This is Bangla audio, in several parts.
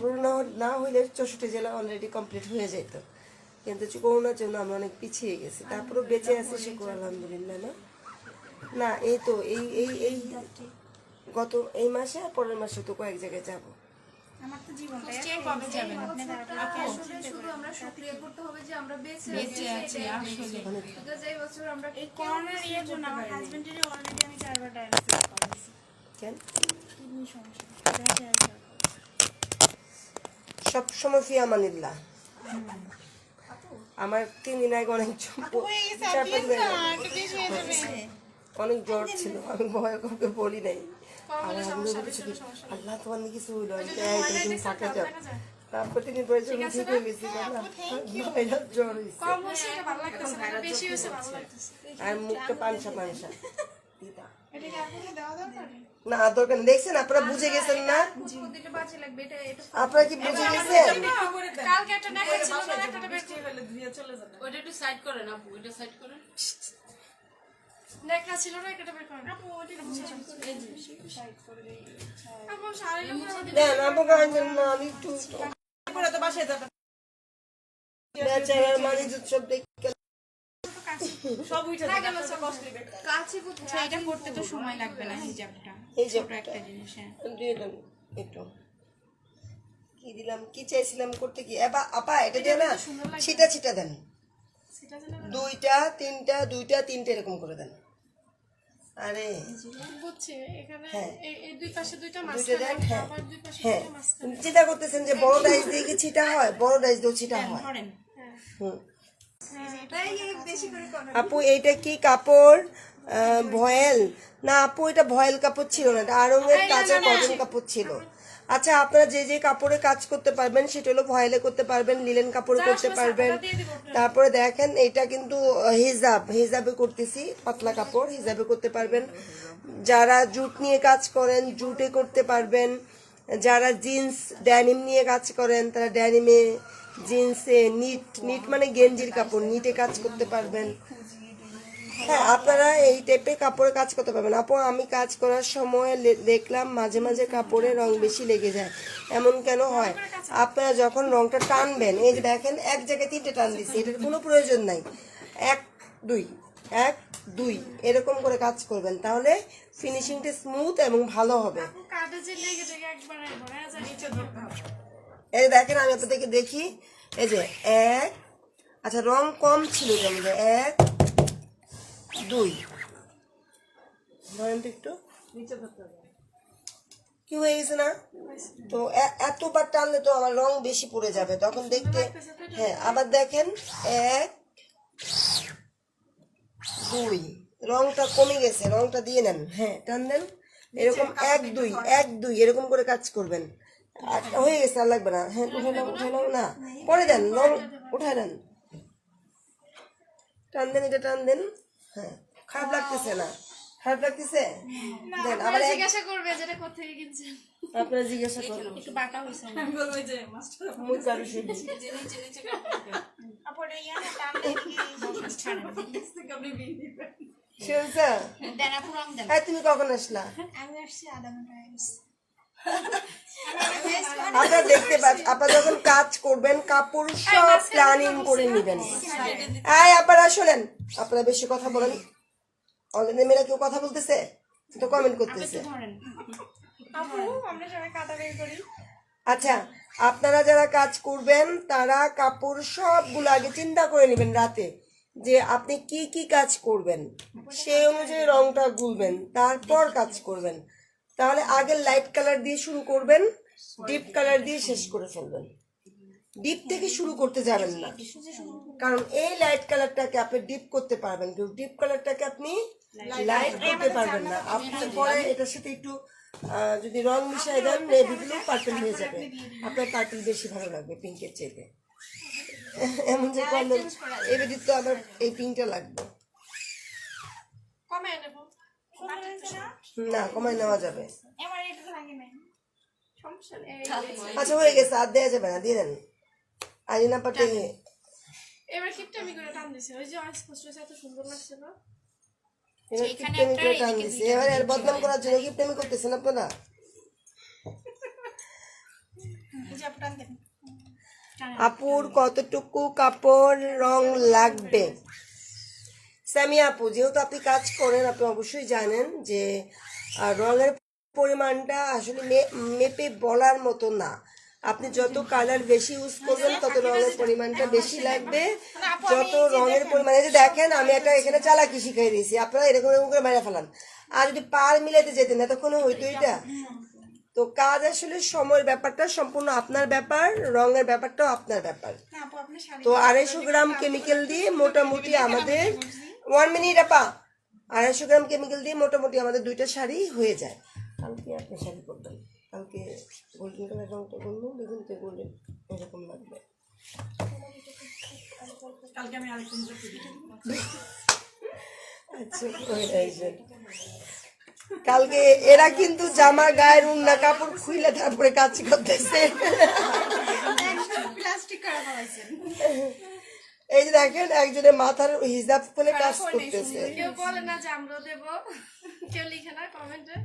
করোনা না হইলে 64 জেলা অলরেডি কমপ্লিট হয়ে যেত, কিন্তু করোনার জন্য আমরা অনেক পিছিয়ে গেছি। তারপরে বেঁচে আছি শুকর আলহামদুলিল্লাহ। না না এই তো এই গত এই মাসে আর পরের মাসে তো কয়েক জায়গায় যাবো। আমার তো জীবনটাই কবে যাবেন আপনি? আসলে শুধু আমরা শুকরিয়া করতে হবে যে আমরা বেঁচে আছি আসলে। বিকজ এই বছর আমরা এই করোনার ইয়ের জন্য আমার হাজবেন্ডের অলরেডি আমি 4 বার ডায়ালিসিস করেছি। কেন? কিডনি সমস্যা। সব সময় ফি আমানিল্লাহ। আমার 3 দিন আগে অনেক জ্বর ছিল, আমি ভয় কাউকে বলি নাই। আল্লাহ তোমার কিছু হইল, তুমি ফাঁকা যাও। তারপর 3 দিন পরে যখন ঠিক হয়ে গেছি জ্বর হয়েছে আর মুখটা পানসা না দরকার নেই। দেখছেন আপনারা বুঝে গেছেন না? আপনারা কি বুঝে গেছেন? কালকে একটা নেকড়া ছিল না, নেকড়াটা বের করে ফেলে ধুয়ে চলে যাবে। ওইটা একটু সাইড করেন আপু, ওইটা সাইড করেন। নেকড়া ছিল না, নেকড়াটা বের করেন আপু, ওইটা সাইড করে দেই। আপু শাড়ির উপরে দেন আপু গাইছেন না, আমি একটু পরে তো বাসায় যাবেন। বেচারার মানে সব দেখে সব উঠে না গেল সব কষ্ট দিবে। কাছে কোথায় এটা করতে তো সময় লাগবে না হিজাবটা। এই যে ছোট একটা জিনিস। দিয়ে দেন একটু। কি দিলাম, কি চাইছিলাম করতে, কি আপা এটা দিয়ে না ছিটা দেন। সেটা যেন দুইটা তিনটা এরকম করে দেন। আরে বুঝছি এখানে হ্যাঁ। এই দুই পাশে দুইটা মাছ দুইটা দেন। হ্যাঁ আবার দুই পাশে হ্যাঁ, দুইটা মাছ। চিন্তা করতেছেন যে বড় ডাইস দিয়ে কি ছিটা হয়? বড় ডাইস দিয়েও ছিটা হয়। ধরেন হুম। তাই বেশি করে করেন। আপু এইটা কি কাপড়? ভয়েল না আপু, এটা ভয়েল কাপড় ছিল না, এটা আড়ঙের কাঁচা কটন কাপড় ছিল। আচ্ছা আপনারা যে যে কাপড়ে কাজ করতে পারবেন সেটা হলো ভয়েলে করতে পারবেন, লিলেন কাপড়ে করতে পারবেন। তারপরে দেখেন এটা কিন্তু হিজাবে করতেছি, পাতলা কাপড় হিজাবে করতে পারবেন। যারা জুট নিয়ে কাজ করেন জুটে করতে পারবেন, যারা জিন্স ড্যানিম নিয়ে কাজ করেন তারা ড্যানিমে, জিন্সে, নিট মানে গেঞ্জির কাপড়, নিটে কাজ করতে পারবেন। হ্যাঁ আপনারা এই টাইপের কাপড়ে কাজ করতে পারবেন। আপু আমি কাজ করার সময় দেখলাম মাঝে মাঝে কাপড়ে রং বেশি লেগে যায়, এমন কেন হয়? আপনারা যখন রংটা টানবেন, এই যে দেখেন এক জায়গায় 3টে টান দিচ্ছি, এটার কোনো প্রয়োজন নাই। 1 2 এরকম করে কাজ করবেন, তাহলে ফিনিশিংটা স্মুথ এবং ভালো হবে। আপু কাঁধে যে লেগে যায় একবারে ভরে যায়, নিচে ধরতে হবে। এই দেখেন আমি আপনাদেরকে দেখি, এই যে 1, আচ্ছা রং কম ছিল যেমন 1 2 ধরেন তো একটু নিচে ধরতে হবে। কি হয়ে গেছে না? তো এতবার টানলে তো আমার রং বেশি পড়ে যাবে, তখন দেখতে। হ্যাঁ আবার দেখেন 1 2 রংটা কমে গেছে, রংটা দিয়ে নেন। হ্যাঁ টান দেন এরকম 1 2 এরকম করে কাজ করবেন। হয়ে গেছে, আর লাগবে না। হ্যাঁ উঠে নাও না, পরে দেন, রং উঠায় দেন, টান দেন, এটা টান দেন। হ্যাঁ খারাপ লাগতেছে না? খারাপ লাগতেছে? দেন আবার জিজ্ঞাসা করবে যেটা কোথা থেকে কিনছেন। আপনারা জিজ্ঞাসা করুন। একটু বাঁকা হইছে না? আমি বলবো যে মাস্টার মুখ কারো শুনি। নিচে আপরে ইয়ানে টান দিয়ে ছাড়েন। আপনি বিল দিবেন। শুনছো? দেন আপু রং দেন। হ্যাঁ তুমি কখন আসলা? আমি আসছি আধা ঘন্টা আগে। আপনারা দেখতে পাচ্ছেন, আপনারা যখন কাজ করবেন কাপড় সব প্ল্যানিং করে নেবেন। আপনারা শোনেন, আপনারা বেশি কথা বলেন। অলরেডি মেয়েরা কেউ কথা বলতেছে তো কমেন্ট করতেছে। আপু আমরা সবাই কাটা বের করি। আচ্ছা আপনারা যারা কাজ করবেন তারা কাপড় সবগুলো আগে চিন্তা করে নেবেন রাতে, যে আপনি কি কি কাজ করবেন, সেই অনুযায়ী রংটা গুলবেন, তারপর কাজ করবেন। তাহলে আগে লাইট কালার দিয়ে শুরু করবেন, ডিপ কালার দিয়ে শেষ করে ফেলবেন। ডিপ থেকে শুরু করতে যাবেন না, কারণ এই লাইট কালারটাকে আপনি ডিপ করতে পারবেন, কিন্তু ডিপ কালারটাকে আপনি লাইট করতে পারবেন না। আপনি পরে এটার সাথে একটু যদি রং মিশাই দেন নেভি ব্লু পার্পল হয়ে যাবে, আপনার পার্পল বেশি ভালো লাগবে পিঙ্কের চাইতে। এমন যে করলেন এবার তো আবার এই পিঙ্কটা লাগবে কমে নেব। না, কমায় নেওয়া যাবে। আমার এটা লাগে না, সমস্যা নেই। আচ্ছা হয়ে গেছে, আর দেওয়া যাবে না, দিয়ে দেন। আইনা পাটে এবার কিপটা আমি করে টান দিছি, ওই যে স্পষ্ট এত সুন্দর লাগছে না। এবার কিপটেমি করে টান দিছি, এবার এর বদনাম করার জন্য কিপটেমি করতেছেন আপনারা। আপুর কতটুকু কাপড় রং লাগবে? সামিয়া আপু, যেহেতু আপনি কাজ করেন আপনি অবশ্যই জানেন যে রঙের পরিমাণটা আসলে মেপে বলার মতো না। আপনি যত কালার বেশি ইউজ করবেন তত রঙের পরিমাণটা বেশি লাগবে। যত রঙের পরিমাণ, এই যে দেখেন আমি একটা এখানে চালাকি শিখাই দিয়েছি, আপনারা এরকম এরকম করে মেরে ফেলান। আর যদি পার মিলাতে যেতেন এতক্ষণে হইতো এটা। তো কাজ আসলে সময়ের ব্যাপারটা সম্পূর্ণ আপনার ব্যাপার, রঙের ব্যাপারটাও আপনার ব্যাপার। তো 250 গ্রাম কেমিক্যাল দিয়ে মোটামুটি আমাদের 1 মিনিট আপা, 250 গ্রাম কেমিক্যাল দিয়ে মোটামুটি আমাদের 2টা শাড়ি হয়ে যায়। কালকে আপনি শাড়ি করবেন, কালকে গোল্ডেন কালার রঙটা বলবো, দেখুন তো গোল্ডেন এরকম লাগবে। আচ্ছা কালকে এরা কিন্তু জামা গায়ের উন্না কাপড় খুইলে তারপরে কাজ করতেছে। এই যে দেখেন একজনের মাথার হিজাব খুলে কাজ করতেছে। কেউ বলে না যে আমরা দেবো, কেউ লিখে না কমেন্টে।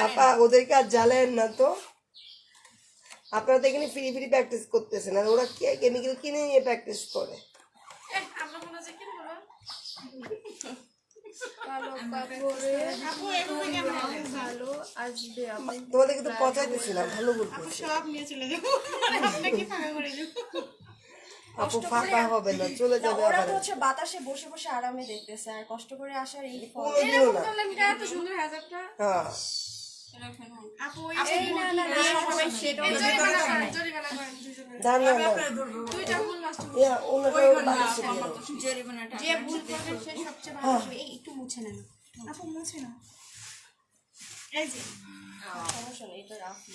আপা ওদেরকে আর জ্বালেন না তো, আপনারা তো এখানে ফ্রি ফ্রি প্র্যাকটিস করতেছেন আর ওরা কেমিক্যাল কিনে নিয়ে প্র্যাকটিস করে। আমরা মনে হচ্ছে কিনবো না। ভালো আসবে তোমাদেরকে তো পচাইতেছি না, ভালো বলতেছি। আপু ফাঁকা হবে না, চলে যাবে ওরা আবার। তো হচ্ছে বাতাসে বসে বসে আরামে দেখতেছে আর কষ্ট করে আসার এই ফল। কোনোদিনও না। এত সুন্দর হাজারটা হ্যাঁ আপু এই না না সবাই সেটা জরিমানা করেন দুজনে। দাঁড় না না, দুইটা ফুল নষ্ট ওনাটাও বাতাসে দিয়ে দাও। জরিমানাটা যে ভুল করবে সে সবচেয়ে ভালো হবে। এই একটু মুছে নেন আপু মুছে না, এই যে সমস্যা নেই, এটা রাখি।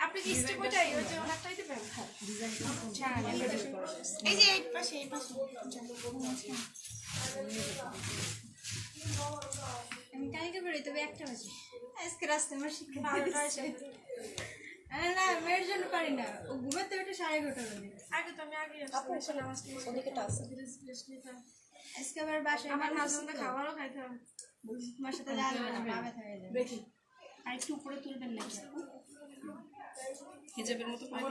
আপনি কি স্টেপ ওইটাই ওই যে ওনারটাই দিবেন? এই যে এই পাশে আমি কালকে বেরোই, তবে 1টা বাজে আজকে রাস্তায় আমার শিক্ষা 12টা আসে। না মেয়ের জন্য পারি না, ও ঘুমাতে ওঠে 11:30 বাজে। আগে তো আমি আগে আসছি নামাজ পড়তে। ওদিকে টাচ আজকে আবার বাসায় আমার হাজবেন্ডে খাবারও খাইতে হবে। আমার সাথে লাল বাবা থাকে যাবে। আর একটু উপরে তুলবেন নাকি? হিজাবের মতো করে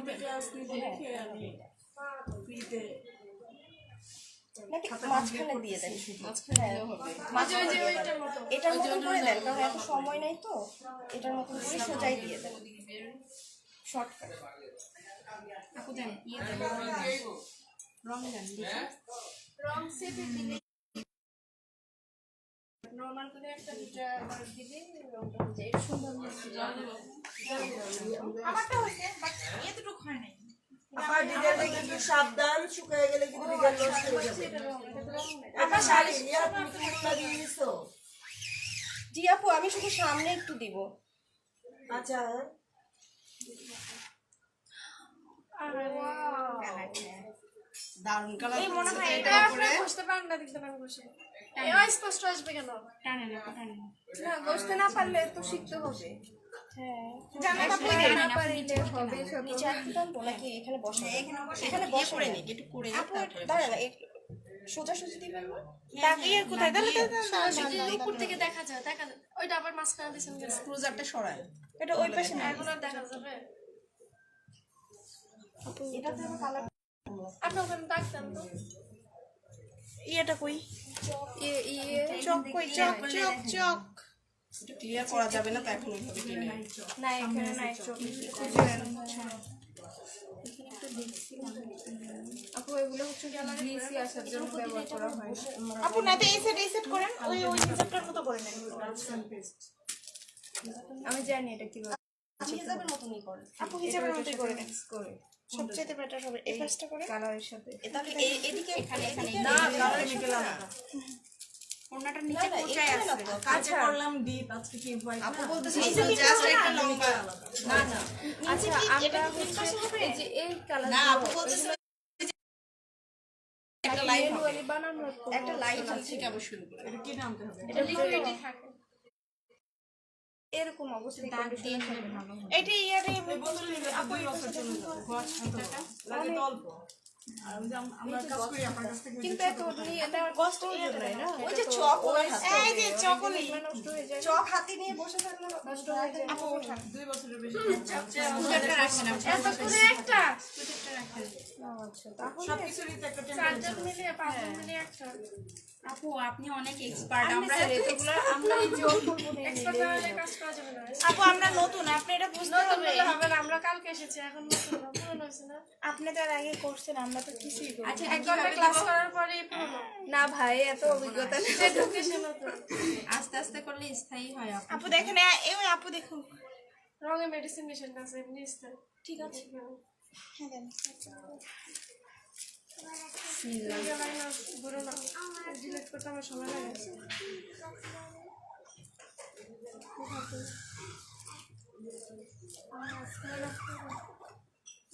নাকি মাঝখানে দিয়ে দেন, শুধু মাঝখানে দিলেও হবে। ওই যে ওইটার মতো। এটার মতো করে দেন, কারণ এত সময় নাই তো। এটার মতো করে সোজাই দিয়ে দেন, শর্টকাট। আপু দেন ইয়ে দেন রং দেন দেখি। রং সেপে দিলে নরমাল করে একটা দুটা দিলে রংটা হয়ে যায়। সুন্দর মিষ্টি আমারটা হয়েছে বাট এতটুকু হয় নাই। আবার ডিজাইনটা কিন্তু সাবধান, শুকিয়ে গেলে কিন্তু ডিজাইন নষ্ট হয়ে যাবে। আবার শাড়ি ইয়া তুমি ফুল লাগিয়ে দিছো? জি আপু, আমি শুধু সামনে একটু দিব। আচ্ছা দারুণ কালার। এই মনে হয় এটা আপনি বুঝতে পারেন না, দেখতে পারেন বসে। এই স্পষ্ট আসবে কেন? টানে না টানে না। না বুঝতে না পারলে তো শিখতে হবে। হ্যাঁ, জানা না পারলে হবে সব। নিচে একটু টানবো নাকি এখানে বসে? এখানে বসে করে নি, একটু করে দাঁড়ান, সোজাসুজি দিবেন না? দাগিয়ে কোথায় তাহলে সোজাসুজি উপর থেকে দেখা যায়, দেখা যায়। ওইটা আবার মাঝখানে দিছেন কেন? স্ক্রুজারটা সরায়। এটা ওই পাশে না, এখন আর দেখা যাবে। এটাতে আমার কালার আপনি ওখানে ডাকতেন তো। ইয়েটা কই? ইয়ে চক কই? চক চক চক এটা ক্লিয়ার করা যাবে না তো এখন ওইভাবে টেনে। না এখানে নাই চোখ। আপু এগুলো হচ্ছে গ্লিসি আসার জন্য ব্যবহার করা হয়। আপু না তো এই সেট করেন, ওই হিসাবটার মতো করে নেন। আমি জানি এটা কিভাবে। আমি হিজাবের মতনই করেন। আপু হিসাবের মতোই করে নেন। করে সবচেয়ে বেটার হবে এই ফার্স্টটা করে। কালারের সাথে তাহলে এদিকে এখানে না কালারের সাথে আলাদা। ওনাটার নিচে কোচায় আছে। কাজে করলাম ডিপ, আজকে কি হোয়াইট আপু বলতেছে জাস্ট একটা লম্বা না না আচ্ছা আমরা হচ্ছে এই যে এই কালার না আপু বলতেছে একটা লাইন বানানো একটা লাইন আছে। থেকে আবার শুরু করে এটা কি নামতে হবে? এটা লিকুইডই থাকে। এরকম অবস্থায় দাগ দিয়ে নিলে ভালো হবে। এইটা ইয়ারে এই বোতল নিলে আপু 2 বছর চলে যাবে। লাগে তো অল্প আর ওই যে আমরা কাজ করি আপনার কাছ থেকে কিন্তু এত নিয়ে নেওয়ার কষ্ট হয়ে যায় না ওই যে চক ওনার হাতে এই যে চকলি নষ্ট হয়ে যায় চক হাতে নিয়ে বসে থাকলে নষ্ট হয়ে যায়। আপু ওঠান 2 বছরের বেশি স্কুটারটা রাখেন এত করে একটা স্কুটারটা রাখেন আচ্ছা তাহলে সবকিছুরই তো একটা চারজন মিলে পাঁচজন মিলে একটা আপু আপনি অনেক এক্সপার্ট আমরা এতগুলো আমরা জোর করব না এক্সট্রা তাহলে কাজ করা যাবে না আপু আমরা নতুন আপনি এটা বুঝতে নতুন হবে হলে হবে না আমরা কালকে এসেছি এখন নতুন না, পুরনো হয়েছে না আপনি তো আর আগে করছেন আমরা তো কিছুই করি আচ্ছা এক ঘন্টা ক্লাস করার পরে পুরনো না ভাই এত অভিজ্ঞতা নেই যে ঢুকে সে নতুন আস্তে আস্তে করলে স্থায়ী হয় আপু আপু দেখেন এই আপু দেখুন রঙে মেডিসিন মেশিন আছে এমনি স্থায়ী ঠিক আছে হ্যাঁ দেন ঘুরো না ডিলেট করতে আমার সময় লাগে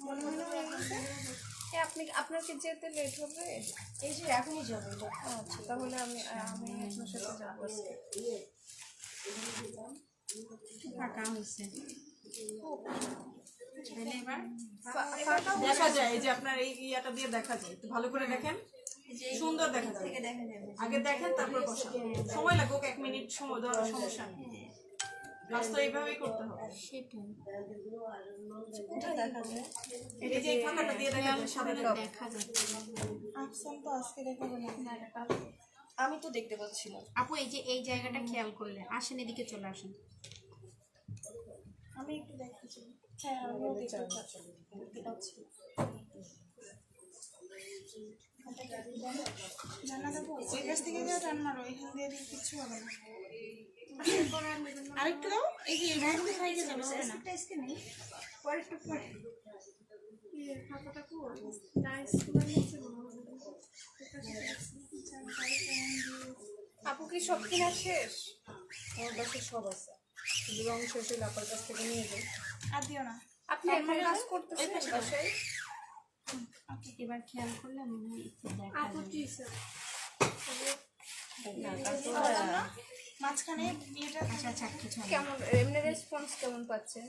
মনে হয় না হয়ে গেছে আপনি আপনার কি যেতে লেট হবে এই যে এখনই যাবো আচ্ছা তাহলে আমি আপনার সাথে যাবো ফাঁকা হয়েছে তাহলে এবার দেখা যায় এই যে আপনার এই ইয়াটা দিয়ে দেখা যায় একটু ভালো করে দেখেন সুন্দর দেখা যায় আগে দেখেন তারপর বসান সময় লাগুক 1 মিনিট সময় দেওয়ার সমস্যা নেই কাজ তো এইভাবেই করতে হবে সেটাই কোথায় দেখা যায়? এই যে এই ফাঁকাটা দিয়ে দেখা যায় সাদা কাপ দেখা যাচ্ছে আফসান তো আজকে দেখাবো না আমি তো দেখতে পাচ্ছি না। আপু এই যে এই জায়গাটা খেয়াল করলে আসেন এদিকে চলে আসেন আমি একটু দেখতেছি হ্যাঁ আমিও দেখতে পাচ্ছি জানা দেবো ওই কাছ থেকে যাও টান মারো এখান দিয়ে দিয়ে কিচ্ছু হবে না আরেকটু দাও এই যে এখান থেকে খাইতে যাবে না পরে একটু পরে ফাঁকাটা খুব নাইস আপু কি সব কিনা শেষ আমার বাসায় সব আছে, শুধু রং শেষ হলে আপনার কাছ থেকে নিয়ে যাই। আর দিও না আপনি এখন কাজ করতেছেন বাসায় এবার খেয়াল করলে মনে হয় একটু দেখা আপু যায় কি মাঝখানে বিয়েটা আচ্ছা আচ্ছা কিছু হবে না। কেমন এমনি রেসপন্স কেমন পাচ্ছেন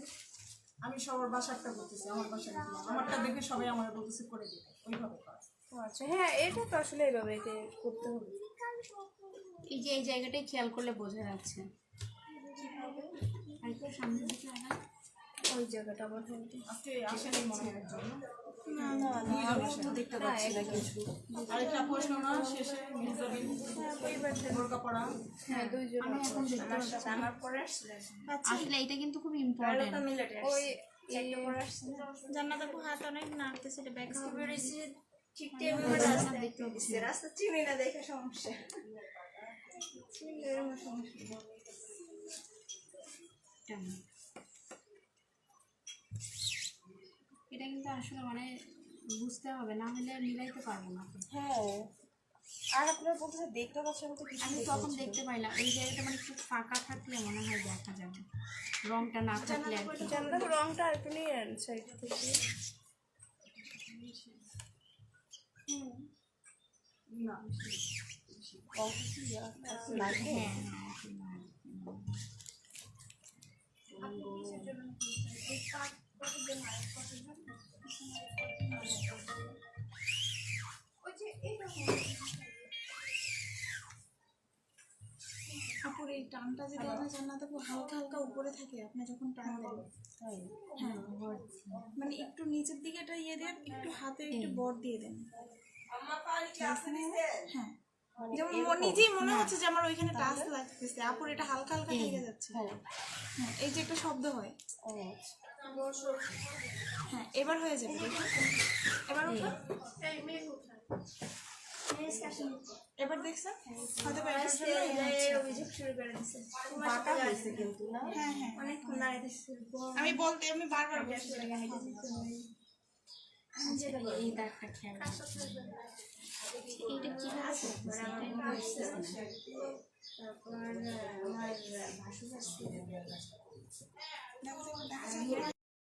আমি সবার বাসাটা বলতেছি আমার বাসাটা আমারটা দেখে সবাই আমার বলতেছে করে দিতে ওইভাবে করা আচ্ছা হ্যাঁ এটা তো আসলে এইভাবে এটা করতে হবে এই যে এই জায়গাটাই খেয়াল করলে বোঝা যাচ্ছে আর একটু সামনের দিকে আনা ওই জায়গাটা আবার হলদি আজকে আসেনি মনে হয় একজন না না আমি তো দেখতে পাচ্ছি না কিছু। আরেকটা প্রশ্ন না শেষে মির্জাবিন বোরকা পড়া হ্যাঁ দুইজন আমি এখন দেখতে পাচ্ছি আমার পরে আসলেন আসলে এটা কিন্তু খুব ইম্পর্টেন্ট ওই একটা পরে আসছেন জান্নাত আপু হাত অনেক নাড়তেছিল ব্যাক বেরিয়েছে ঠিক টেবিলে রাস্তা দেখতে হচ্ছে রাস্তা চিনি না দেখে সমস্যা চিনলে এরকম সমস্যা এটা কিন্তু আসলে মানে বুঝতে হবে না হলে মিলাইতে পারবো না হ্যাঁ, আর আপনারা বলতেছে দেখতে পাচ্ছি, আমি তো কিছু আমি তখন দেখতে পাইলাম এই জায়গাটা মানে একটু ফাঁকা থাকলে মনে হয় দেখা যাবে রংটা না থাকলে আর কি জান্নাত রংটা একটু নিয়ে আন সাইড থেকে না লাগে। হ্যাঁ আপুর এই টানটা যদি আপনার জান্নাত আপু হালকা হালকা উপরে থাকে আপনি যখন টান দেন তাই? হ্যাঁ মানে একটু নিচের দিকে এটা ইয়ে দেন একটু হাতে একটু বর দিয়ে দেন হ্যাঁ যেমন নিজেই মনে হচ্ছে যে আমার ওইখানে টাচ লাগতেছে আপুর এটা হালকা হালকা থেকে যাচ্ছে হ্যাঁ। হ্যাঁ এই যে একটা শব্দ হয় ও আচ্ছা। হ্যাঁ এবার হয়ে যাবে এবার উঠো এবার দেখছেন হয়তো বা এটার জন্য অভিযোগ শুরু করে দিছে। বাঁকা হয়েছে কিন্তু না? হ্যাঁ হ্যাঁ আমি বারবার বলছি এই দাগটা খেয়াল এইটা কি আছে দেখা যাবে